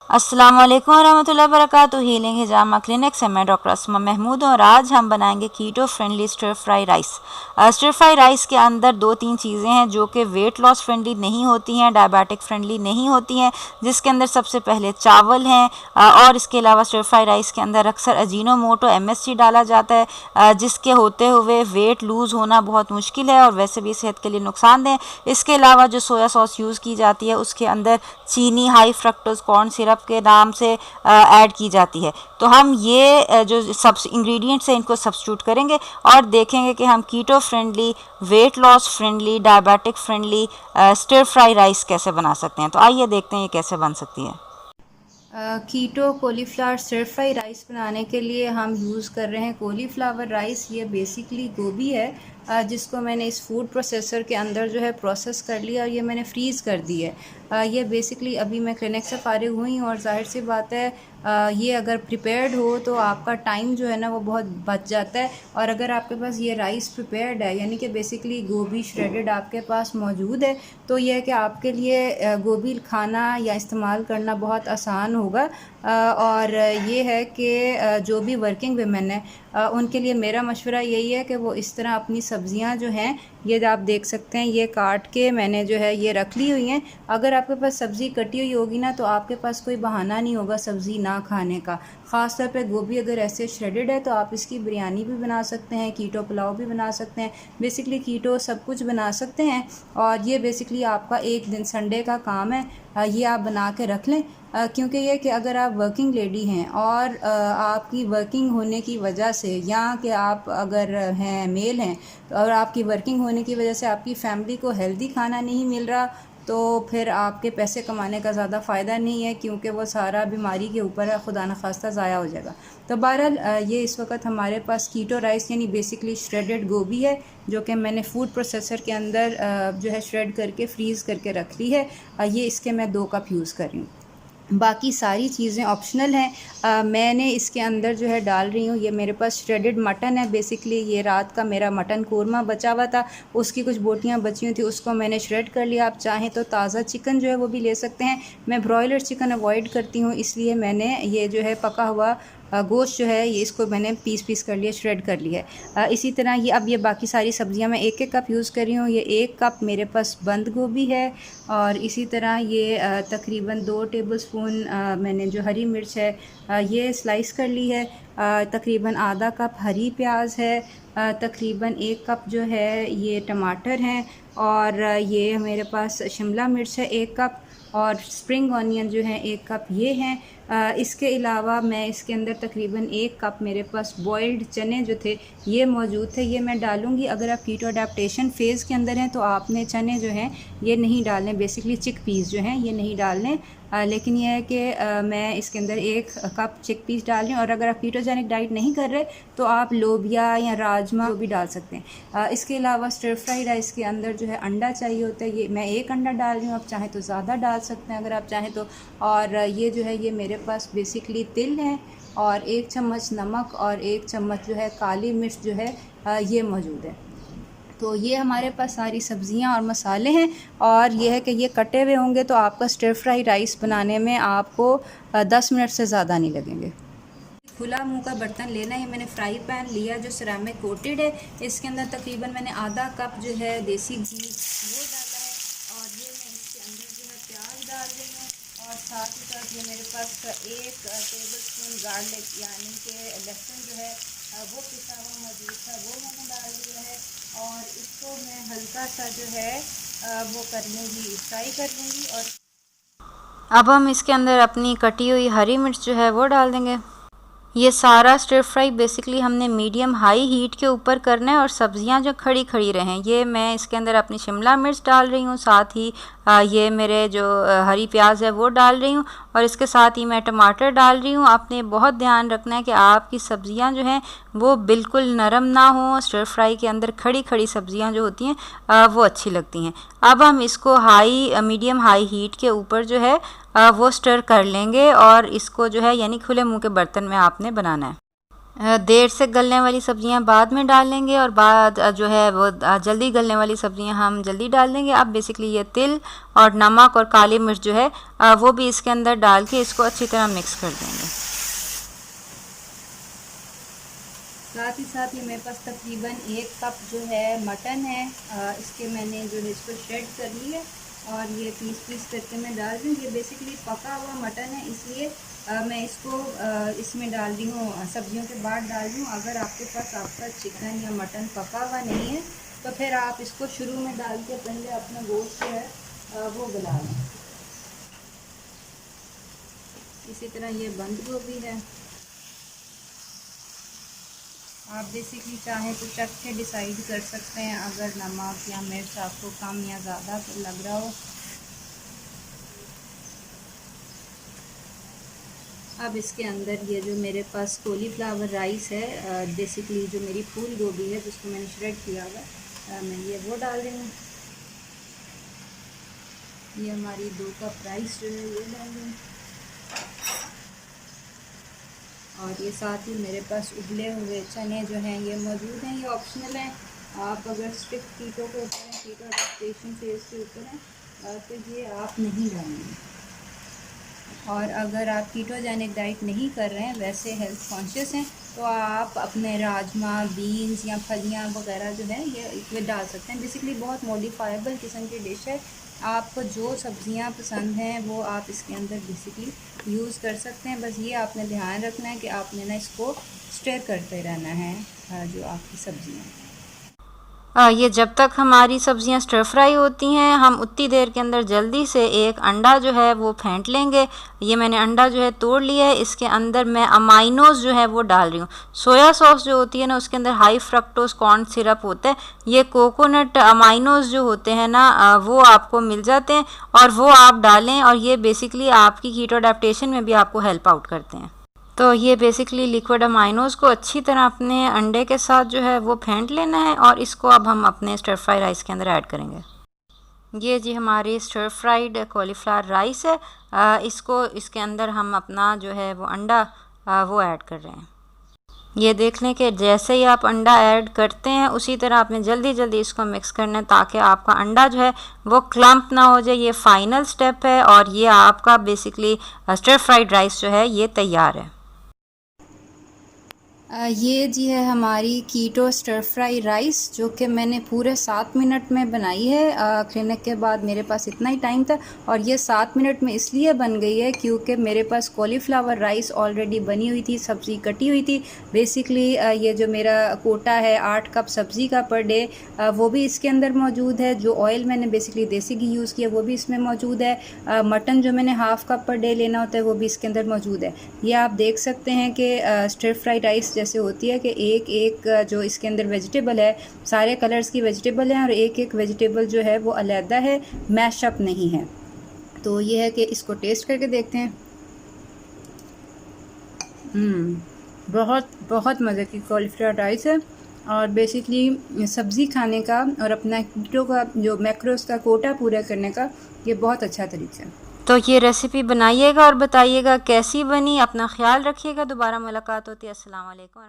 अस्सलाम वालेकुम रहमतुल्लाहि वबरकातुहू। हीलिंग हिजामा क्लिनिक से मैं डॉक्टर असमा महमूद हूँ और आज हम बनाएंगे keto friendly stir fry rice. Stir fry rice के अंदर दो तीन चीज़ें हैं जो कि वेट लॉस फ्रेंडली नहीं होती हैं, डायबिटिक फ्रेंडली नहीं होती हैं, जिसके अंदर सबसे पहले चावल हैं और इसके अलावा स्टर फ्राई राइस के अंदर अक्सर अजीनोमोटो MSG डाला जाता है, जिसके होते हुए वेट लूज़ होना बहुत मुश्किल है और वैसे भी सेहत के लिए नुकसानदेह। इसके अलावा जो सोया सॉस यूज़ की जाती है उसके अंदर चीनी हाई फ्रक्टोज कॉर्न सिरप के नाम से ऐड की जाती है। तो हम ये जो सब इंग्रेडिएंट्स हैं इनको सब्स्टिट्यूट करेंगे और देखेंगे कि हम keto friendly, weight loss friendly, diabetic friendly stir fry rice कैसे बना सकते हैं। तो आइए देखते हैं ये कैसे बन सकती है। कीटो कॉलीफ्लावर स्टर फ्राई राइस बनाने के लिए हम यूज़ कर रहे हैं कॉलीफ्लावर राइस। ये बेसिकली गोभी है जिसको मैंने इस फूड प्रोसेसर के अंदर जो है प्रोसेस कर लिया और ये मैंने फ्रीज़ कर दी है। ये बेसिकली अभी मैं क्लिनिक से फारिग हुई हूँ और जाहिर सी बात है ये अगर प्रिपेयर्ड हो तो आपका टाइम जो है ना वो बहुत बच जाता है। और अगर आपके पास ये राइस प्रिपेयर्ड है यानी कि बेसिकली गोभी श्रेडेड आपके पास मौजूद है तो यह है कि आपके लिए गोभी खाना या इस्तेमाल करना बहुत आसान होगा। और ये है कि जो भी वर्किंग वुमेन है उनके लिए मेरा मशवरा यही है कि वो इस तरह अपनी सब्ज़ियां जो हैं ये आप देख सकते हैं, ये काट के मैंने जो है ये रख ली हुई हैं। अगर आपके पास सब्ज़ी कटी हुई होगी ना तो आपके पास कोई बहाना नहीं होगा सब्ज़ी ना खाने का। ख़ास तौर पे गोभी अगर ऐसे श्रेडेड है तो आप इसकी बिरयानी भी बना सकते हैं, कीटो पुलाव भी बना सकते हैं, बेसिकली कीटो सब कुछ बना सकते हैं। और ये बेसिकली आपका एक दिन संडे का काम है, ये आप बना के रख लें। क्योंकि ये कि अगर आप वर्किंग लेडी हैं और आपकी वर्किंग होने की वजह से या कि आप अगर हैं मेल हैं तो और आपकी वर्किंग होने की वजह से आपकी फैमिली को हेल्दी खाना नहीं मिल रहा तो फिर आपके पैसे कमाने का ज़्यादा फ़ायदा नहीं है, क्योंकि वो सारा बीमारी के ऊपर है, खुदा न खास्ता ज़ाया हो जाएगा। तो बहरहाल ये इस वक्त हमारे पास कीटो राइस यानी बेसिकली श्रेडेड गोभी है जो कि मैंने फूड प्रोसेसर के अंदर जो है श्रेड करके फ्रीज़ करके रख ली है। ये इसके मैं 2 कप यूज़ कर रही हूँ। बाकी सारी चीज़ें ऑप्शनल हैं। मैंने इसके अंदर जो है डाल रही हूँ, ये मेरे पास श्रेडेड मटन है। बेसिकली ये रात का मेरा मटन कोरमा बचा हुआ था, उसकी कुछ बोटियाँ बची हुई थी, उसको मैंने श्रेड कर लिया। आप चाहें तो ताज़ा चिकन जो है वो भी ले सकते हैं। मैं ब्रॉयलर चिकन अवॉइड करती हूँ, इसलिए मैंने ये जो है पका हुआ गोश्त जो है ये इसको मैंने पीस कर लिया, श्रेड कर लिया है। इसी तरह ये अब ये बाकी सारी सब्ज़ियाँ मैं एक एक कप यूज़ कर रही हूँ। ये 1 कप मेरे पास बंद गोभी है और इसी तरह ये तकरीबन 2 टेबलस्पून मैंने जो हरी मिर्च है ये स्लाइस कर ली है। तकरीबन आधा कप हरी प्याज है, तकरीबन 1 कप जो है ये टमाटर हैं और ये मेरे पास शिमला मिर्च है 1 कप और स्प्रिंग ऑनियन जो है 1 कप ये हैं। इसके अलावा मैं इसके अंदर तकरीबन 1 कप मेरे पास बॉइल्ड चने जो थे ये मौजूद थे, ये मैं डालूँगी। अगर आप कीटो अडेप्टेशन फ़ेज़ के अंदर हैं तो आपने चने जो हैं ये नहीं डालने, बेसिकली चिक पीस जो हैं ये नहीं डालने। लेकिन यह है कि मैं इसके अंदर 1 कप चिक पीस डाल रही हूँ और अगर आप कीटोजेनिक डाइट नहीं कर रहे तो आप लोबिया या राजमा भी डाल सकते हैं। इसके अलावा स्टर फ्राई राइस के अंदर जो है अंडा चाहिए होता है, ये मैं 1 अंडा डाल रही हूँ, आप चाहें तो ज़्यादा डाल सकते हैं अगर आप चाहें तो। और ये जो है ये मेरे पास बेसिकली तिल है और 1 चम्मच नमक और 1 चम्मच जो है काली मिर्च जो है ये मौजूद है। तो ये हमारे पास सारी सब्ज़ियाँ और मसाले हैं और ये है कि ये कटे हुए होंगे तो आपका स्टर फ्राई राइस बनाने में आपको 10 मिनट से ज़्यादा नहीं लगेंगे। खुला मुंह का बर्तन लेना है। मैंने फ्राई पैन लिया जो सिरामिक कोटेड है, इसके अंदर तकरीबन मैंने आधा कप जो है देसी घी वो डाला है और ये मैं इसके अंदर जो है प्याज डाल रही हूँ और साथ ही साथ ये मेरे पास 1 टेबलस्पून गार्लिक यानी कि लहसुन जो है वो पिसा हुआ मौजूद था वो मैंने डाल दिया है और इसको मैं हल्का सा जो है वो कर लूँगी, फ्राई कर लूँगी। और अब हम इसके अंदर अपनी कटी हुई हरी मिर्च जो है वो डाल देंगे। ये सारा स्टर फ्राई बेसिकली हमने मीडियम हाई हीट के ऊपर करना है और सब्जियां जो खड़ी खड़ी रहें। ये मैं इसके अंदर अपनी शिमला मिर्च डाल रही हूँ, साथ ही ये मेरे जो हरी प्याज है वो डाल रही हूँ और इसके साथ ही मैं टमाटर डाल रही हूँ। आपने बहुत ध्यान रखना है कि आपकी सब्जियां जो हैं वो बिल्कुल नरम ना हो। स्टर फ्राई के अंदर खड़ी खड़ी सब्जियां जो होती हैं वो अच्छी लगती हैं। अब हम इसको मीडियम हाई हीट के ऊपर जो है वो स्टर कर लेंगे और इसको जो है यानी खुले मुंह के बर्तन में आपने बनाना है। देर से गलने वाली सब्जियां बाद में डालेंगे और बाद जो है वो जल्दी गलने वाली सब्जियां हम जल्दी डाल देंगे। अब बेसिकली ये तिल और नमक और काली मिर्च जो है वो भी इसके अंदर डाल के इसको अच्छी तरह मिक्स कर देंगे। साथ ही साथ ये मेरे पास तकरीबन 1 कप जो है मटन है, इसके मैंने जो है इसको श्रेड कर लिया और ये पीस करके मैं डाल रही हूँ। ये बेसिकली पका हुआ मटन है, इसलिए मैं इसको इसमें डाल रही हूँ, सब्जियों के बाद डाल रही हूँ। अगर आपके पास आपका चिकन या मटन पका हुआ नहीं है तो फिर आप इसको शुरू में डाल के पहले अपना गोश्त जो है वो गला लें। इसी तरह ये बंद गोभी है, आप बेसिकली चाहें तो चख के डिसाइड कर सकते हैं अगर नमक या मिर्च आपको कम या ज़्यादा लग रहा हो। अब इसके अंदर ये जो मेरे पास कॉलीफ्लावर राइस है, बेसिकली जो मेरी फूल गोभी है जिसको मैंने श्रेड किया हुआ, मैं ये वो डाल रही हूँ। ये हमारी 2 कप राइस जो है ये डाल रही हूँ और ये साथ ही मेरे पास उबले हुए चने जो हैं ये मौजूद हैं। ये ऑप्शनल हैं, आप अगर स्ट्रिक्ट कीटो के ऊपर हैं, कीटो एडेप्टेशन फेज के ऊपर हैं तो ये आप नहीं डालेंगे। और अगर आप कीटोजेनिक डाइट नहीं कर रहे हैं, वैसे हेल्थ कॉन्शियस हैं, तो आप अपने राजमा, बीन्स या फलियाँ वगैरह जो है ये डाल सकते हैं। बेसिकली बहुत मॉडिफाइबल किस्म की डिश है, आपको जो सब्ज़ियाँ पसंद हैं वो आप इसके अंदर बेसिकली यूज़ कर सकते हैं। बस ये आपने ध्यान रखना है कि आपने ना इसको स्टर करते रहना है जो आपकी सब्ज़ियाँ हैं। ये जब तक हमारी सब्जियां स्टर फ्राई होती हैं, हम उतनी देर के अंदर जल्दी से एक अंडा जो है वो फेंट लेंगे। ये मैंने अंडा जो है तोड़ लिया है, इसके अंदर मैं अमाइनोज जो है वो डाल रही हूँ। सोया सॉस जो होती है ना, उसके अंदर हाई फ्रक्टोज कॉर्न सिरप होता है। ये कोकोनट अमाइनोज जो होते हैं ना वो आपको मिल जाते हैं और वो आप डालें और ये बेसिकली आपकी कीटो अडेप्टेशन में भी आपको हेल्प आउट करते हैं। तो ये बेसिकली लिक्विड अमाइनोज़ को अच्छी तरह अपने अंडे के साथ जो है वो फेंट लेना है और इसको अब हम अपने स्टर फ्राई राइस के अंदर ऐड करेंगे। ये जी हमारी स्टर फ्राइड कॉलीफ्लावर राइस है, इसको इसके अंदर हम अपना जो है वो अंडा वो ऐड कर रहे हैं। ये देख लें कि जैसे ही आप अंडा ऐड करते हैं उसी तरह आपने जल्दी जल्दी इसको मिक्स करना है ताकि आपका अंडा जो है वो क्लम्प ना हो जाए। ये फाइनल स्टेप है और ये आपका बेसिकली स्टर फ्राइड राइस जो है ये तैयार है। ये जी है हमारी कीटो स्टर फ्राई राइस, जो कि मैंने पूरे 7 मिनट में बनाई है। क्लिनिक के बाद मेरे पास इतना ही टाइम था और ये 7 मिनट में इसलिए बन गई है क्योंकि मेरे पास कॉलीफ्लावर राइस ऑलरेडी बनी हुई थी, सब्ज़ी कटी हुई थी। बेसिकली ये जो मेरा कोटा है 8 कप सब्ज़ी का पर डे, वो भी इसके अंदर मौजूद है। जो ऑयल मैंने बेसिकली देसी घी यूज़ किया वो भी इसमें मौजूद है। मटन जो मैंने हाफ़ कप पर डे लेना होता है वो भी इसके अंदर मौजूद है। ये आप देख सकते हैं कि स्टर फ्राई राइस जैसे होती है कि एक एक जो इसके अंदर वेजिटेबल है, सारे कलर्स की वेजिटेबल हैं और एक एक वेजिटेबल जो है वो अलहदा है, मैशअप नहीं है। तो ये है कि इसको टेस्ट करके देखते हैं। बहुत बहुत मज़े की कॉलीफ्लावर राइस है और बेसिकली सब्ज़ी खाने का और अपना कीटो का जो मैक्रोस का कोटा पूरा करने का ये बहुत अच्छा तरीका है। तो ये रेसिपी बनाइएगा और बताइएगा कैसी बनी। अपना ख्याल रखिएगा। दोबारा मुलाकात होती है। अस्सलाम वालेकुम।